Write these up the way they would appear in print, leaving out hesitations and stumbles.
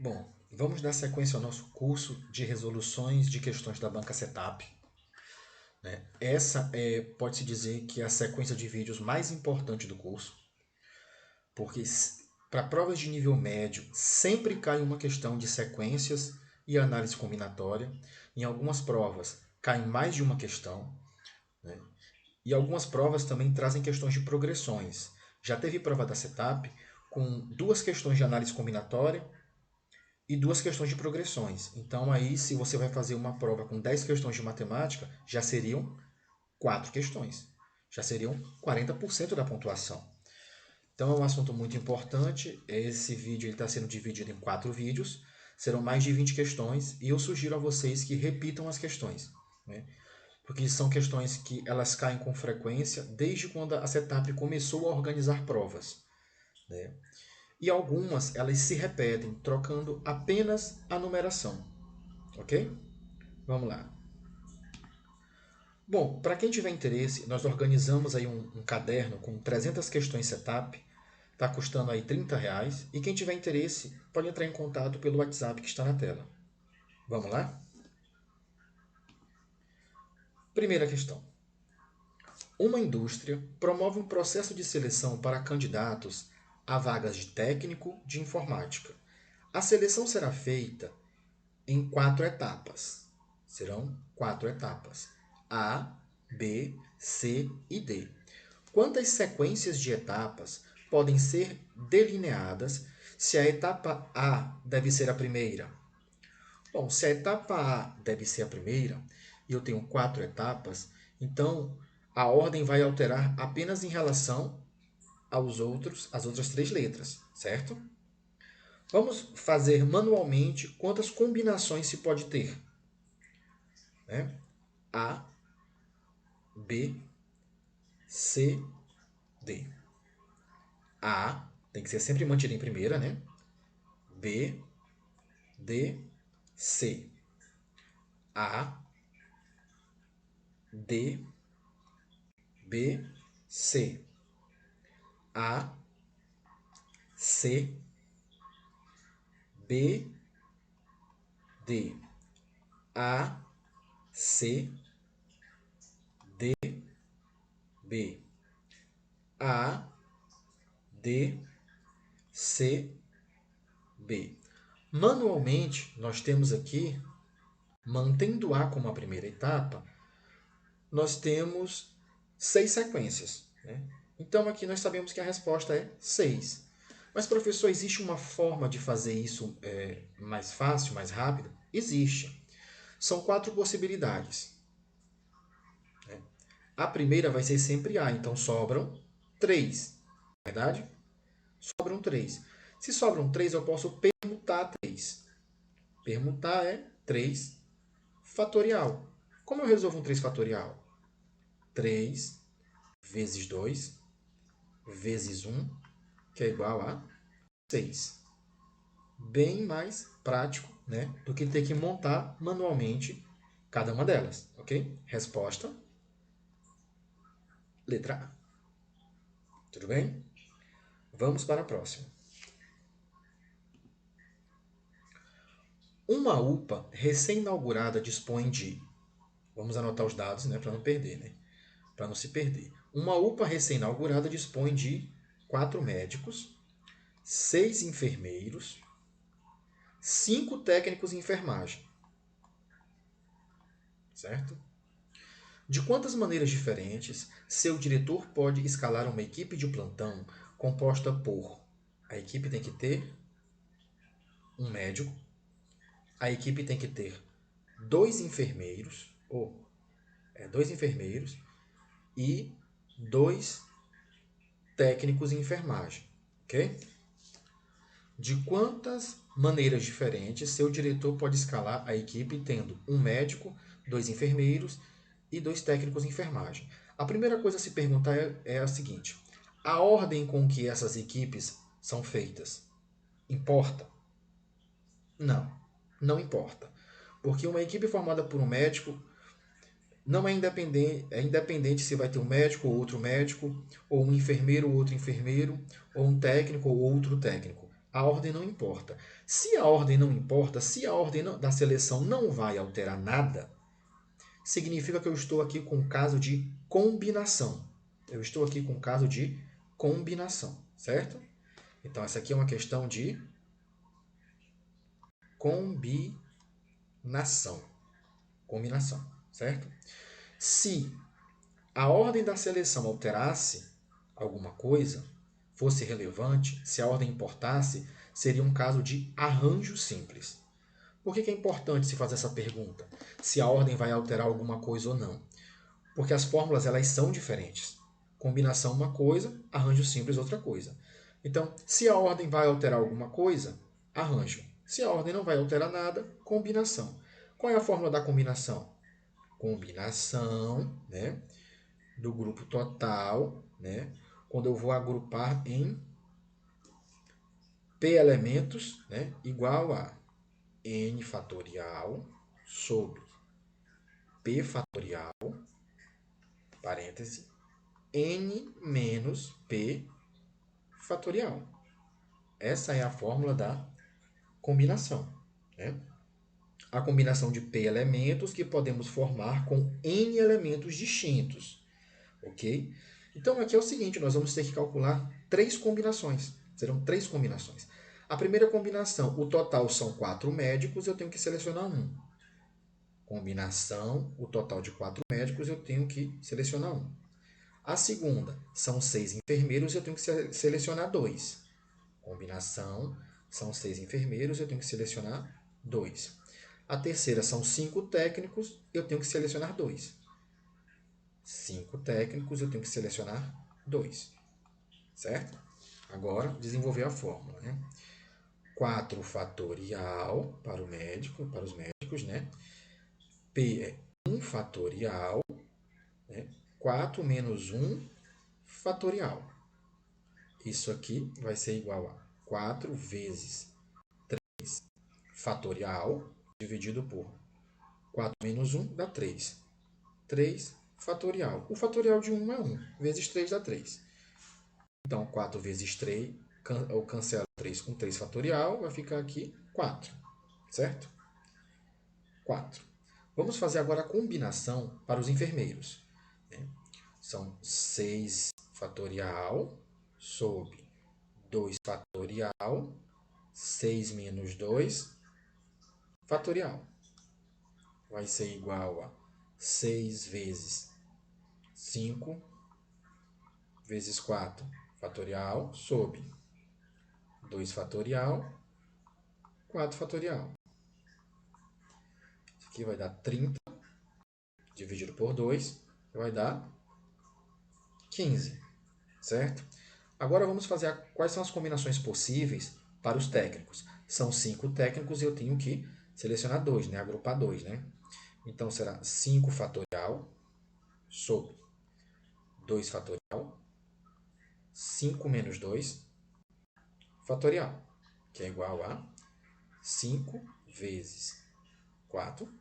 Bom, vamos dar sequência ao nosso curso de resoluções de questões da banca Setup, né? Essa pode-se dizer que é a sequência de vídeos mais importante do curso, porque para provas de nível médio sempre cai uma questão de sequências e análise combinatória. Em algumas provas cai mais de uma questão, né? E algumas provas também trazem questões de progressões. Já teve prova da Setup com duas questões de análise combinatória e duas questões de progressões. Então, aí, se você vai fazer uma prova com 10 questões de matemática, já seriam 4 questões. Já seriam 40% da pontuação. Então, é um assunto muito importante. Esse vídeo está sendo dividido em 4 vídeos. Serão mais de 20 questões e eu sugiro a vocês que repitam as questões, né? Porque são questões que elas caem com frequência desde quando a Setup começou a organizar provas, né? E algumas elas se repetem, trocando apenas a numeração, ok? Vamos lá. Bom, para quem tiver interesse, nós organizamos aí um caderno com 300 questões Setup, está custando aí R$ 30, e quem tiver interesse pode entrar em contato pelo WhatsApp que está na tela. Vamos lá? Primeira questão. Uma indústria promove um processo de seleção para candidatos a vagas de técnico de informática. A seleção será feita em 4 etapas. Serão 4 etapas: A, B, C e D. Quantas sequências de etapas podem ser delineadas se a etapa A deve ser a primeira? Bom, se a etapa A deve ser a primeira e eu tenho 4 etapas, então a ordem vai alterar apenas em relação às outras 3 letras, certo? Vamos fazer manualmente quantas combinações se pode ter, né? A, B, C, D. A tem que ser sempre mantida em primeira, né? B, D, C. A, D, B, C. A, C, B, D. A, C, D, B. A, D, C, B. Manualmente, nós temos aqui, mantendo A como a primeira etapa, nós temos 6 sequências, né? Então, aqui nós sabemos que a resposta é 6. Mas, professor, existe uma forma de fazer isso mais fácil, mais rápido? Existe. São 4 possibilidades, né? A primeira vai ser sempre A, então sobram 3, verdade? Sobram 3. Se sobram 3, eu posso permutar 3. Permutar é 3 fatorial. Como eu resolvo um 3 fatorial? 3 vezes 2 vezes 1, que é igual a 6. Bem mais prático, né, do que ter que montar manualmente cada uma delas, ok? Resposta, letra A. Tudo bem? Vamos para a próxima. Uma UPA recém-inaugurada dispõe de... Vamos anotar os dados, né, para não perder, né? Para não se perder. Uma UPA recém-inaugurada dispõe de 4 médicos, 6 enfermeiros, 5 técnicos em enfermagem. Certo? De quantas maneiras diferentes seu diretor pode escalar uma equipe de plantão composta por... A equipe tem que ter um médico, a equipe tem que ter 2 enfermeiros, ou 2 enfermeiros e 2 técnicos em enfermagem, ok? De quantas maneiras diferentes seu diretor pode escalar a equipe tendo um médico, 2 enfermeiros e 2 técnicos em enfermagem? A primeira coisa a se perguntar é a seguinte: a ordem com que essas equipes são feitas importa? Não, não importa. Porque uma equipe formada por um médico não é independente se vai ter um médico ou outro médico, ou um enfermeiro ou outro enfermeiro, ou um técnico ou outro técnico. a ordem não importa. Se a ordem não importa, se a ordem da seleção não vai alterar nada, significa que eu estou aqui com um caso de combinação. Eu estou aqui com um caso de combinação, certo? Então, essa aqui é uma questão de combinação. Combinação, certo? Se a ordem da seleção alterasse alguma coisa, fosse relevante, se a ordem importasse, seria um caso de arranjo simples. Por que é importante se fazer essa pergunta? Se a ordem vai alterar alguma coisa ou não? Porque as fórmulas elas são diferentes. Combinação uma coisa, arranjo simples outra coisa. Então, se a ordem vai alterar alguma coisa, arranjo. Se a ordem não vai alterar nada, combinação. Qual é a fórmula da combinação? Combinação, né, do grupo total, né, quando eu vou agrupar em P elementos, né, igual a N fatorial sobre P fatorial, parêntese, N menos P fatorial. Essa é a fórmula da combinação, né? A combinação de P elementos que podemos formar com N elementos distintos, ok? Então, aqui é o seguinte, nós vamos ter que calcular 3 combinações. Serão 3 combinações. A primeira combinação, o total são 4 médicos, eu tenho que selecionar um. Combinação, o total de 4 médicos, eu tenho que selecionar um. A segunda, são 6 enfermeiros, eu tenho que selecionar 2. Combinação, são 6 enfermeiros, eu tenho que selecionar 2. A terceira, são 5 técnicos, eu tenho que selecionar 2. 5 técnicos, eu tenho que selecionar 2. Certo? Agora, desenvolver a fórmula, né? 4 fatorial para o médico, para os médicos, né? P é 1 fatorial, né? 4 menos 1 fatorial. Isso aqui vai ser igual a 4 vezes 3 fatorial, dividido por 4 menos 1 dá 3. 3 fatorial. O fatorial de 1 é 1, vezes 3 dá 3. Então, 4 vezes 3, eu cancelo 3 com 3 fatorial, vai ficar aqui 4, certo? 4. Vamos fazer agora a combinação para os enfermeiros. São 6 fatorial sobre 2 fatorial, 6 menos 2 fatorial. Vai ser igual a 6 vezes 5 vezes 4 fatorial sobre 2 fatorial, 4 fatorial. Isso aqui vai dar 30, dividido por 2, vai dar 15, certo? Agora vamos fazer quais são as combinações possíveis para os técnicos. São 5 técnicos e eu tenho que selecionar 2, né? Agrupar 2, né? Então será 5 fatorial sobre 2 fatorial, 5 menos 2 fatorial, que é igual a 5 vezes 4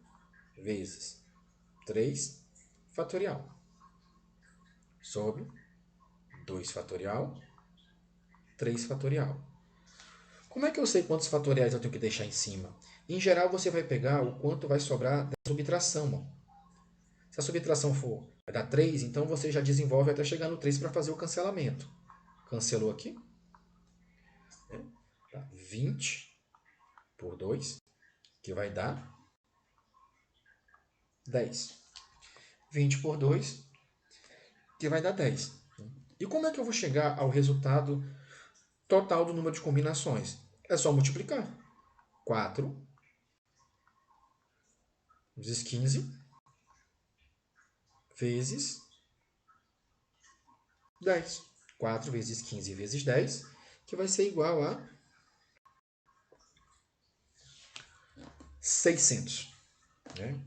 vezes 3 fatorial sobre 2 fatorial, 3 fatorial. Como é que eu sei quantos fatoriais eu tenho que deixar em cima? Em geral, você vai pegar o quanto vai sobrar da subtração. Ó. Se a subtração for vai dar 3, então você já desenvolve até chegar no 3 para fazer o cancelamento. Cancelou aqui. Né? Tá. 20 por 2, que vai dar 10. 20 por 2, que vai dar 10. E como é que eu vou chegar ao resultado total do número de combinações? É só multiplicar. 4 vezes 15 vezes 10. 4 vezes 15 vezes 10, que vai ser igual a 600. Né?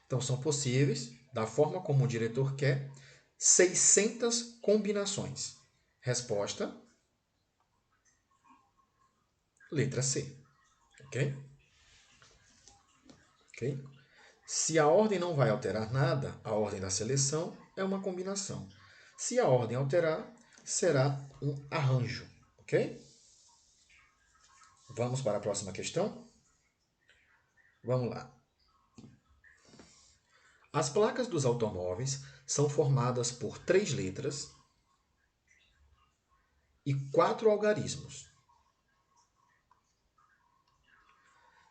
Então, são possíveis, da forma como o diretor quer, 600 combinações. Resposta, letra C. Ok? Ok? Se a ordem não vai alterar nada, a ordem da seleção é uma combinação. Se a ordem alterar, será um arranjo. Ok? Vamos para a próxima questão? Vamos lá. As placas dos automóveis são formadas por 3 letras e 4 algarismos.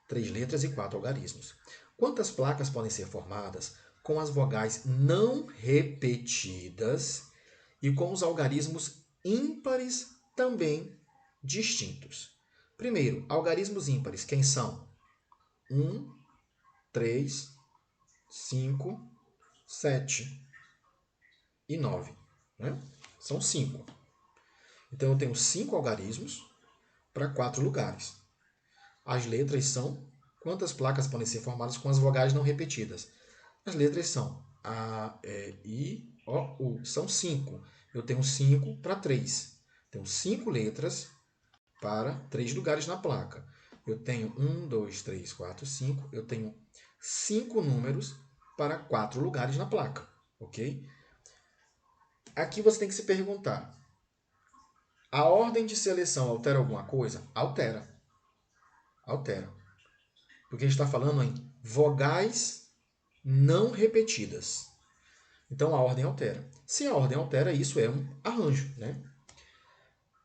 3 letras e 4 algarismos. Quantas placas podem ser formadas com as vogais não repetidas e com os algarismos ímpares também distintos? Primeiro, algarismos ímpares, quem são? 1, 3, 5, 7 e 9. Né? São 5. Então eu tenho 5 algarismos para 4 lugares. As letras são... Quantas placas podem ser formadas com as vogais não repetidas? As letras são A, E, I, O, U. São 5. Eu tenho 5 para 3. Tenho 5 letras para 3 lugares na placa. Eu tenho 1, 2, 3, 4, 5. Eu tenho 5 números para 4 lugares na placa. Ok? Aqui você tem que se perguntar: a ordem de seleção altera alguma coisa? Altera. Altera. Porque a gente está falando em vogais não repetidas. Então a ordem altera. Se a ordem altera, isso é um arranjo, né?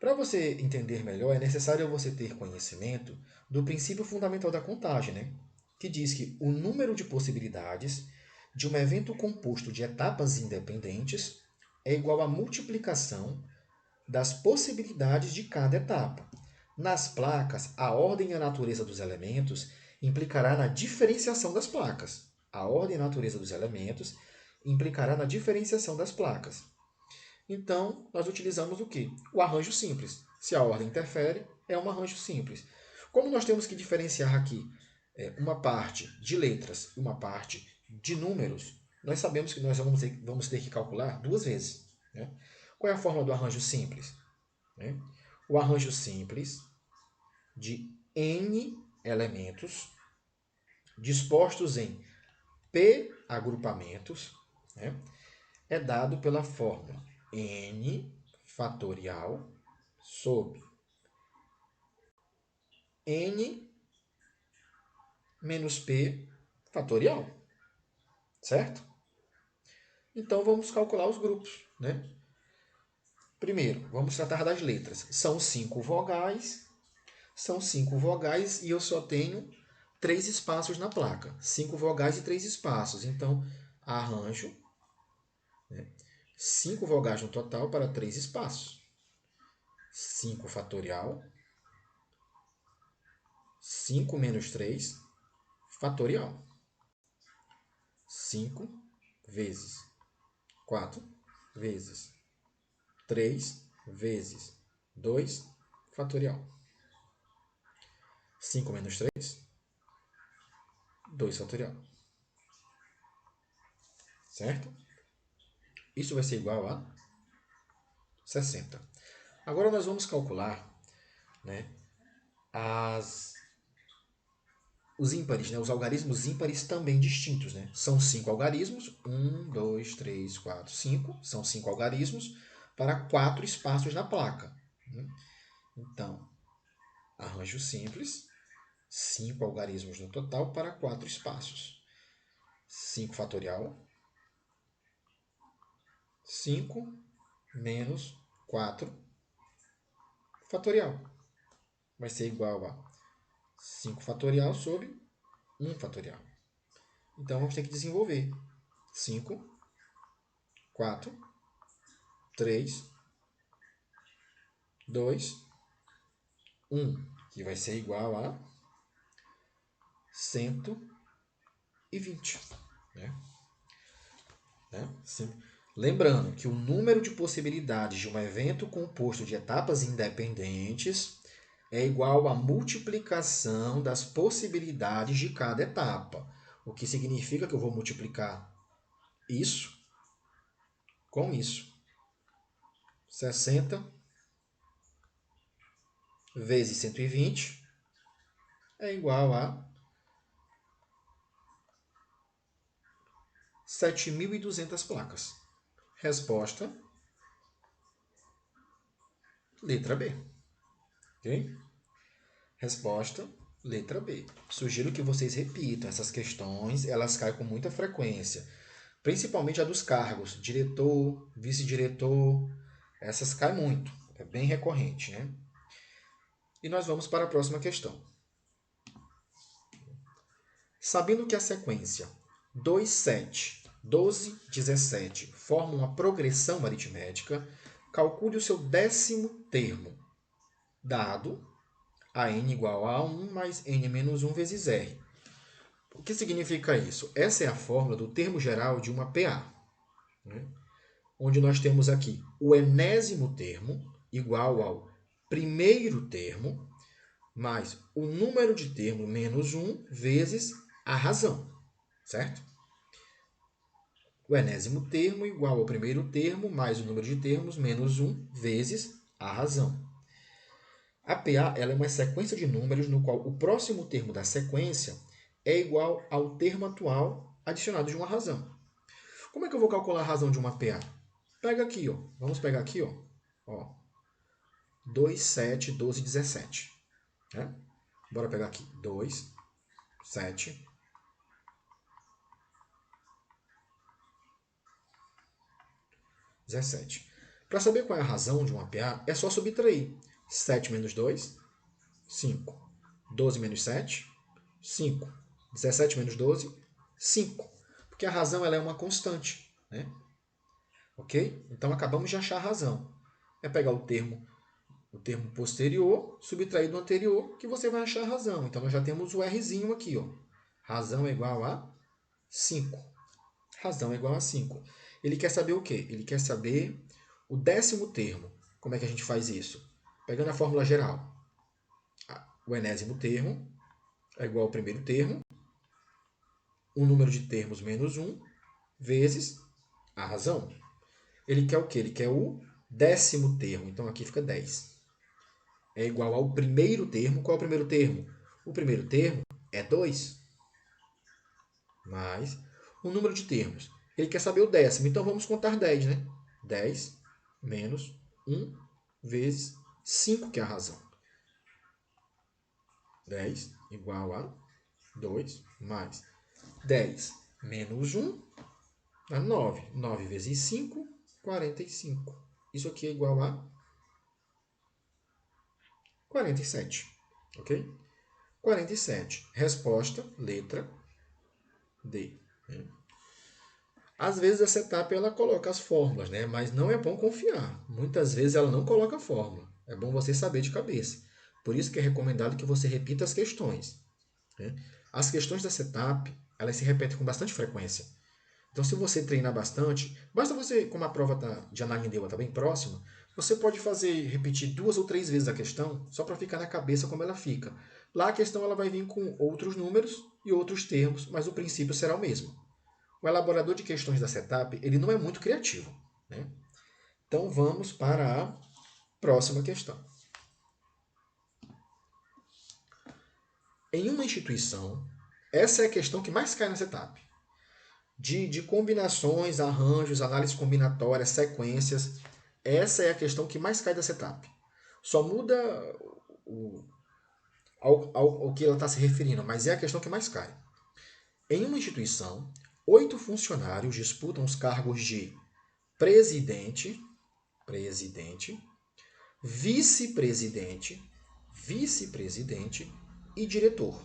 Para você entender melhor, é necessário você ter conhecimento do princípio fundamental da contagem, né? Que diz que o número de possibilidades de um evento composto de etapas independentes é igual à multiplicação das possibilidades de cada etapa. Nas placas, a ordem e a natureza dos elementos implicará na diferenciação das placas. A ordem e a natureza dos elementos implicará na diferenciação das placas. Então, nós utilizamos o quê? O arranjo simples. Se a ordem interfere, é um arranjo simples. Como nós temos que diferenciar aqui uma parte de letras e uma parte de números, nós sabemos que nós vamos ter que calcular 2 vezes. Né? Qual é a fórmula do arranjo simples? Né? O arranjo simples de n elementos dispostos em p agrupamentos, né, é dado pela fórmula n fatorial sobre n menos p fatorial. Certo? Então vamos calcular os grupos. Né? Primeiro, vamos tratar das letras. São 5 vogais. São 5 vogais e eu só tenho 3 espaços na placa. 5 vogais e 3 espaços. Então, arranjo 5 vogais no total para 3 espaços. 5 fatorial. 5 menos 3 fatorial. 5 vezes 4 vezes 3 vezes 2 fatorial. 5 menos 3, 2 fatorial. Certo? Isso vai ser igual a 60. Agora nós vamos calcular, né, os ímpares, né, os algarismos ímpares também distintos. Né? São 5 algarismos. 1, 2, 3, 4, 5. São 5 algarismos para 4 espaços na placa. Então, arranjo simples. 5 algarismos no total para 4 espaços. 5 fatorial. 5 menos 4 fatorial. Vai ser igual a 5 fatorial sobre 1 fatorial. Então, vamos ter que desenvolver. 5, 4, 3, 2, 1, que vai ser igual a 120. Né? Lembrando que o número de possibilidades de um evento composto de etapas independentes é igual à multiplicação das possibilidades de cada etapa. O que significa que eu vou multiplicar isso com isso. 60 vezes 120 é igual a 7.200 placas. Resposta, letra B. Okay? Resposta, letra B. Sugiro que vocês repitam essas questões, elas caem com muita frequência. Principalmente a dos cargos, diretor, vice-diretor, essas caem muito, é bem recorrente, né? E nós vamos para a próxima questão. Sabendo que a sequência 2, 7, 12, 17 forma uma progressão aritmética, calcule o seu 10º termo, dado a n igual a 1 mais n menos 1 vezes r. O que significa isso? Essa é a fórmula do termo geral de uma PA, né? Onde nós temos aqui o enésimo termo igual ao primeiro termo mais o número de termo menos 1 vezes a razão, certo? O enésimo termo igual ao primeiro termo mais o número de termos menos 1 vezes a razão. A PA ela é uma sequência de números no qual o próximo termo da sequência é igual ao termo atual adicionado de uma razão. Como é que eu vou calcular a razão de uma PA? Pega aqui, ó. Vamos pegar aqui, ó. 2, 7, 12, 17. Né? Bora pegar aqui. 2, 7, 17. Para saber qual é a razão de uma PA, é só subtrair. 7 menos 2, 5. 12 menos 7, 5. 17 menos 12, 5. Porque a razão ela é uma constante, né? Ok? Então acabamos de achar a razão. É pegar o termo posterior, subtrair do anterior, que você vai achar a razão. Então nós já temos o Rzinho aqui, ó. Razão é igual a 5. Razão é igual a 5. Ele quer saber o quê? Ele quer saber o 10º termo. Como é que a gente faz isso? Pegando a fórmula geral. O enésimo termo é igual ao primeiro termo, o número de termos menos 1, vezes a razão. Ele quer o quê? Ele quer o 10º termo. Então aqui fica 10. É igual ao primeiro termo. Qual é o primeiro termo? O primeiro termo é 2. Mais o número de termos. Ele quer saber o 10º. Então vamos contar 10, né? 10 menos 1 vezes 5, que é a razão. 10 igual a 2 mais 10 menos 1 dá 9. 9 vezes 5, 45. Isso aqui é igual a 47. Ok? 47. Resposta, letra D. Às vezes a setup ela coloca as fórmulas, né? Mas não é bom confiar. Muitas vezes ela não coloca a fórmula. É bom você saber de cabeça. Por isso que é recomendado que você repita as questões, né? As questões da setup, elas se repetem com bastante frequência. Então, se você treinar bastante, basta você, como a prova de Ananindeua está bem próxima, você pode repetir 2 ou 3 vezes a questão, só para ficar na cabeça como ela fica. Lá a questão ela vai vir com outros números e outros termos, mas o princípio será o mesmo. O elaborador de questões da setup, ele não é muito criativo, né? Então, vamos para a próxima questão. Em uma instituição, essa é a questão que mais cai na setup. De combinações, arranjos, análise combinatória, sequências, essa é a questão que mais cai da setup. Só muda ao que ela está se referindo, mas é a questão que mais cai. Em uma instituição, 8 funcionários disputam os cargos de presidente, vice-presidente, vice-presidente e diretor.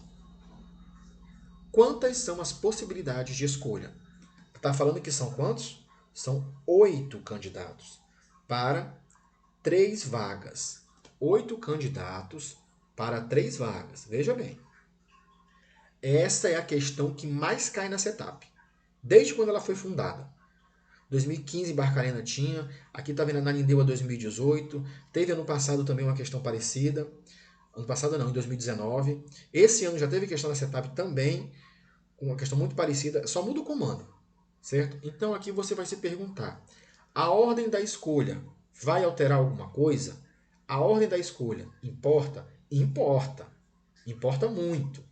Quantas são as possibilidades de escolha? Está falando que são quantos? São 8 candidatos para 3 vagas. 8 candidatos para 3 vagas. Veja bem. Essa é a questão que mais cai na setup. Desde quando ela foi fundada. 2015 Barcarena tinha, aqui está vendo a Ananindeua 2018, teve ano passado também uma questão parecida, ano passado não, em 2019. Esse ano já teve questão na setup também, com uma questão muito parecida, só muda o comando, certo? Então aqui você vai se perguntar, a ordem da escolha vai alterar alguma coisa? A ordem da escolha importa? Importa. Importa muito.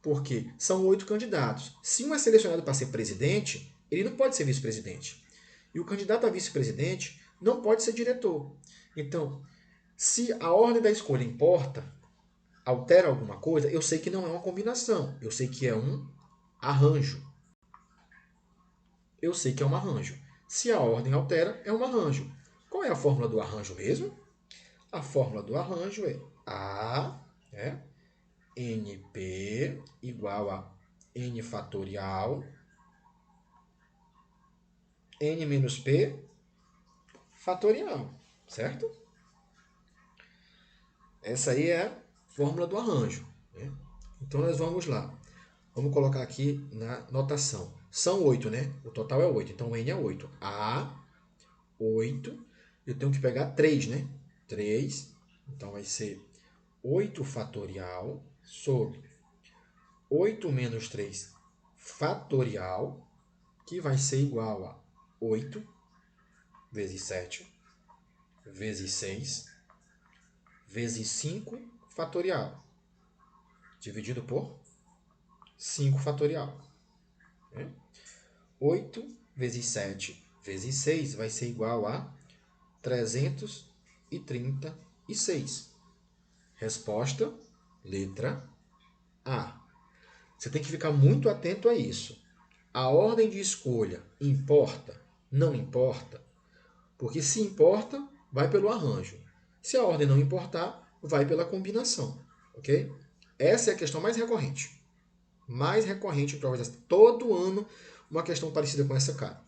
Porque são 8 candidatos. Se um é selecionado para ser presidente, ele não pode ser vice-presidente. E o candidato a vice-presidente não pode ser diretor. Então, se a ordem da escolha importa, altera alguma coisa, eu sei que não é uma combinação. Eu sei que é um arranjo. Eu sei que é um arranjo. Se a ordem altera, é um arranjo. Qual é a fórmula do arranjo mesmo? A fórmula do arranjo é A, né, NP igual a N fatorial, N menos P fatorial, certo? Essa aí é a fórmula do arranjo, né? Então nós vamos lá. Vamos colocar aqui na notação. São 8, né? O total é 8, então N é 8. A, 8. Eu tenho que pegar 3, né? 3. Então vai ser 8 fatorial sobre 8 menos 3 fatorial, que vai ser igual a 8 vezes 7 vezes 6 vezes 5 fatorial, dividido por 5 fatorial. 8 vezes 7 vezes 6 vai ser igual a 336. Resposta, letra A. Você tem que ficar muito atento a isso. A ordem de escolha importa? Não importa? Porque se importa, vai pelo arranjo. Se a ordem não importar, vai pela combinação. Ok? Essa é a questão mais recorrente. Mais recorrente em provas. Todo ano, uma questão parecida com essa cara.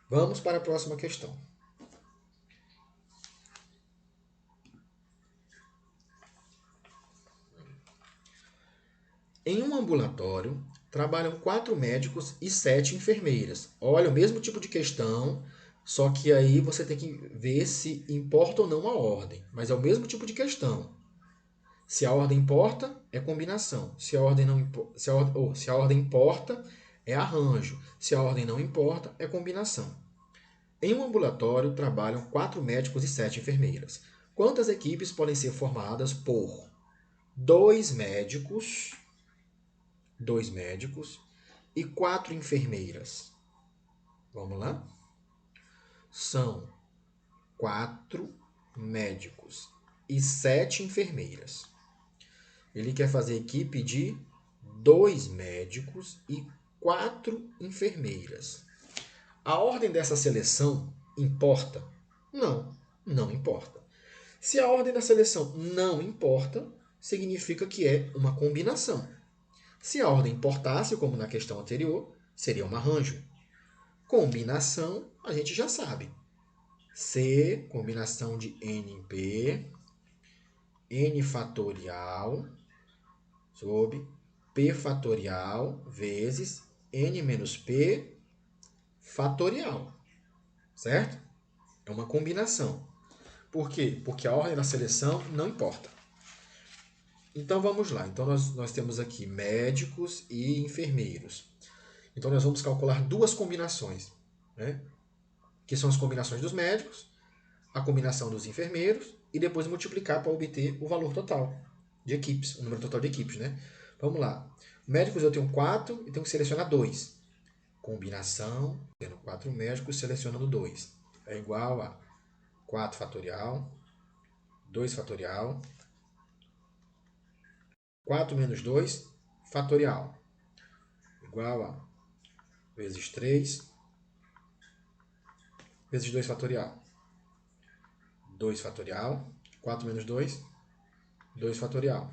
Vamos para a próxima questão. Em um ambulatório, trabalham 4 médicos e 7 enfermeiras. Olha, o mesmo tipo de questão, só que aí você tem que ver se importa ou não a ordem. Mas é o mesmo tipo de questão. Se a ordem importa, é combinação. Se a ordem não se a ordem importa, é arranjo. Se a ordem não importa, é combinação. Em um ambulatório trabalham 4 médicos e 7 enfermeiras. Quantas equipes podem ser formadas por 2 médicos, 2 médicos e 4 enfermeiras? Vamos lá? São 4 médicos e 7 enfermeiras. Ele quer fazer equipe de 2 médicos e 4 enfermeiras. A ordem dessa seleção importa? Não, não importa. Se a ordem da seleção não importa, significa que é uma combinação. Se a ordem importasse, como na questão anterior, seria um arranjo. Combinação, a gente já sabe. C, combinação de N em P, N fatorial sobre P fatorial vezes N menos P fatorial. Certo? É uma combinação. Por quê? Porque a ordem da seleção não importa. Então vamos lá. Então nós temos aqui médicos e enfermeiros. Então nós vamos calcular 2 combinações, né? Que são as combinações dos médicos, a combinação dos enfermeiros e depois multiplicar para obter o valor total de equipes, o número total de equipes, né? Vamos lá. Médicos eu tenho 4 e tenho que selecionar 2. Combinação, tendo 4 médicos, selecionando 2. É igual a 4 fatorial, 2 fatorial, 4 menos 2 fatorial, igual a vezes 3 vezes 2 fatorial. 2 fatorial, 4 menos 2, 2 fatorial.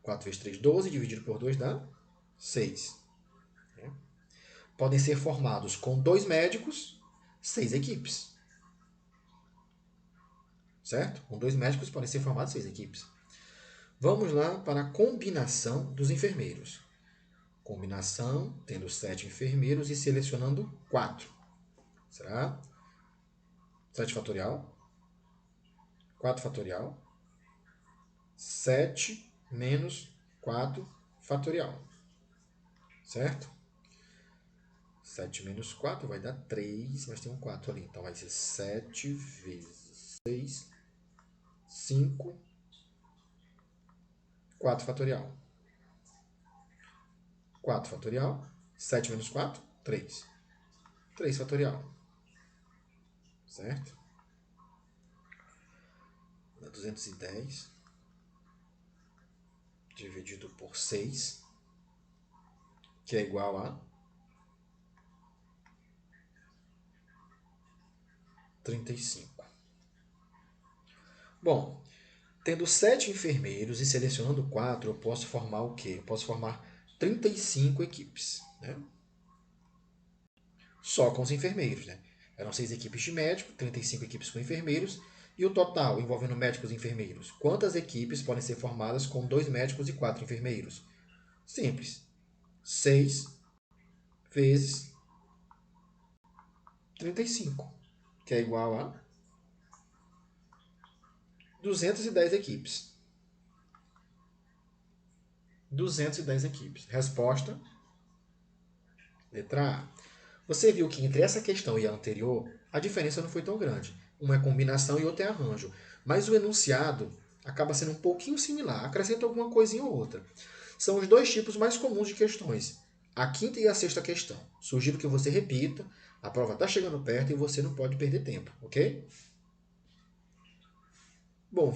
4 vezes 3, 12, dividido por 2 dá 6. Podem ser formados com 2 médicos, 6 equipes. Certo? Com 2 médicos podem ser formadas 6 equipes. Vamos lá para a combinação dos enfermeiros. Combinação, tendo 7 enfermeiros e selecionando 4. Será 7 fatorial, 4 fatorial, 7 menos 4 fatorial. Certo? 7 menos 4 vai dar 3, mas tem um 4 ali. Então vai ser 7 vezes 6, 5, 4 fatorial. 4 fatorial, 7 menos 4, 3. 3 fatorial. Certo? Dá 210. dividido por 6, que é igual a 35. Bom, tendo 7 enfermeiros e selecionando 4, eu posso formar o quê? Eu posso formar 35 equipes, né? Só com os enfermeiros, né? Eram 6 equipes de médico, 35 equipes com enfermeiros, e o total, envolvendo médicos e enfermeiros. Quantas equipes podem ser formadas com 2 médicos e 4 enfermeiros? Simples. 6 vezes 35, que é igual a 210 equipes. 210 equipes. Resposta, letra A. Você viu que entre essa questão e a anterior, a diferença não foi tão grande. Uma é combinação e outra é arranjo. Mas o enunciado acaba sendo um pouquinho similar, acrescenta alguma coisinha ou outra. São os dois tipos mais comuns de questões. A quinta e a sexta questão. Sugiro que você repita, a prova está chegando perto e você não pode perder tempo, ok? Bom,